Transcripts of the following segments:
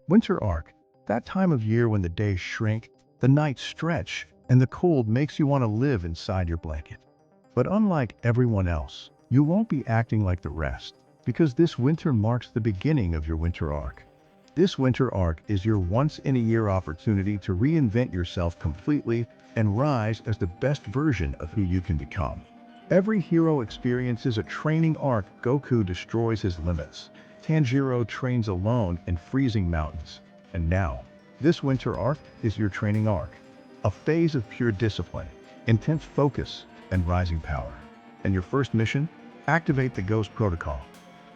Winter arc, that time of year when the days shrink, the nights stretch, and the cold makes you want to live inside your blanket. But unlike everyone else, you won't be acting like the rest, because this winter marks the beginning of your winter arc. This winter arc is your once-in-a-year opportunity to reinvent yourself completely and rise as the best version of who you can become. Every hero experiences a training arc. Goku destroys his limits. Tanjiro trains alone in freezing mountains. And now, this winter arc is your training arc. A phase of pure discipline, intense focus, and rising power. And your first mission? Activate the Ghost Protocol.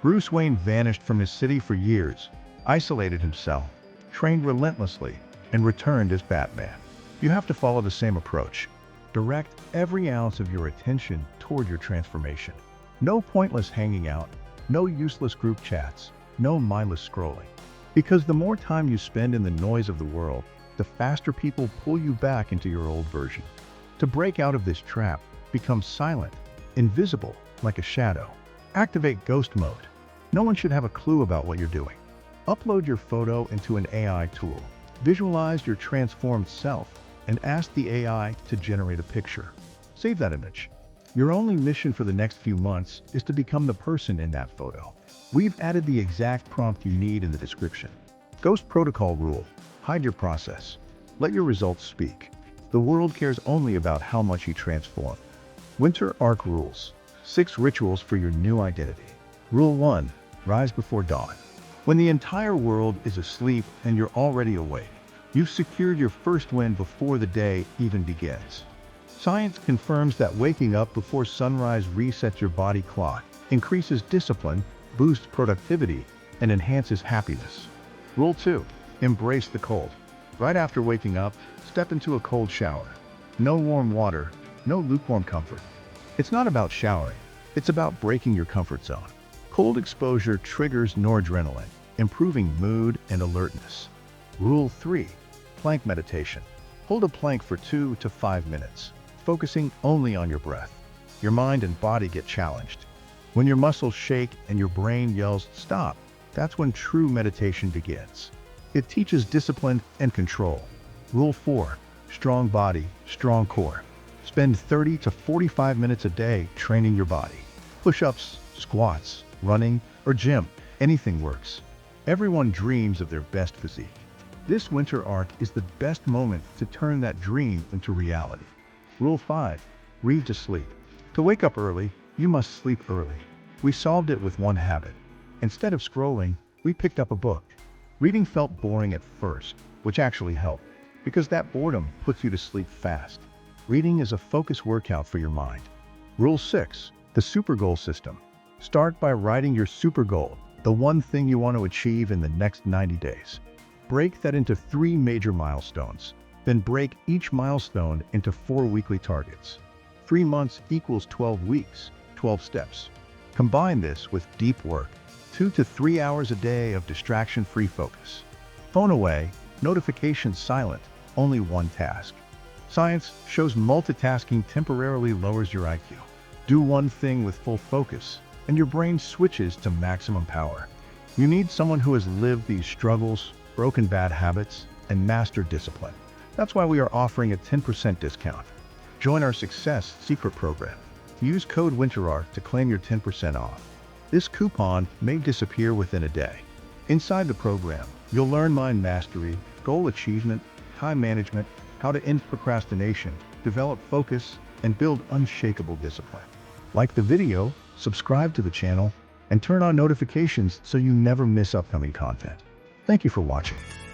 Bruce Wayne vanished from his city for years, isolated himself, trained relentlessly, and returned as Batman. You have to follow the same approach. Direct every ounce of your attention toward your transformation. No pointless hanging out, no useless group chats, no mindless scrolling. Because the more time you spend in the noise of the world, the faster people pull you back into your old version. To break out of this trap, become silent, invisible, like a shadow. Activate Ghost Mode. No one should have a clue about what you're doing. Upload your photo into an AI tool. Visualize your transformed self and ask the AI to generate a picture. Save that image. Your only mission for the next few months is to become the person in that photo. We've added the exact prompt you need in the description. Ghost Protocol rule: hide your process. Let your results speak. The world cares only about how much you transform. Winter Arc rules: 6 rituals for your new identity. Rule 1: rise before dawn. When the entire world is asleep and you're already awake, you've secured your first win before the day even begins. Science confirms that waking up before sunrise resets your body clock, increases discipline, boosts productivity, and enhances happiness. Rule 2: embrace the cold. Right after waking up, step into a cold shower. No warm water, no lukewarm comfort. It's not about showering, it's about breaking your comfort zone. Cold exposure triggers noradrenaline, improving mood and alertness. Rule 3: plank meditation. Hold a plank for 2 to 5 minutes, focusing only on your breath. Your mind and body get challenged. When your muscles shake and your brain yells, "Stop," that's when true meditation begins. It teaches discipline and control. Rule 4: strong body, strong core. Spend 30 to 45 minutes a day training your body. Push-ups, squats, running, or gym, anything works. Everyone dreams of their best physique. This winter arc is the best moment to turn that dream into reality. Rule 5: read to sleep. To wake up early, you must sleep early. We solved it with one habit. Instead of scrolling, we picked up a book. Reading felt boring at first, which actually helped, because that boredom puts you to sleep fast. Reading is a focus workout for your mind. Rule 6: the super goal system. Start by writing your super goal, the one thing you want to achieve in the next 90 days. Break that into 3 major milestones. Then break each milestone into 4 weekly targets. 3 months equals 12 weeks, 12 steps. Combine this with deep work, 2 to 3 hours a day of distraction-free focus. Phone away, notifications silent, only one task. Science shows multitasking temporarily lowers your IQ. Do one thing with full focus, and your brain switches to maximum power. You need someone who has lived these struggles, broken bad habits, and mastered discipline. That's why we are offering a 10% discount. Join our Success Secret Program. Use code WINTERARC to claim your 10% off. This coupon may disappear within a day. Inside the program, you'll learn mind mastery, goal achievement, time management, how to end procrastination, develop focus, and build unshakable discipline. Like the video, subscribe to the channel, and turn on notifications so you never miss upcoming content. Thank you for watching.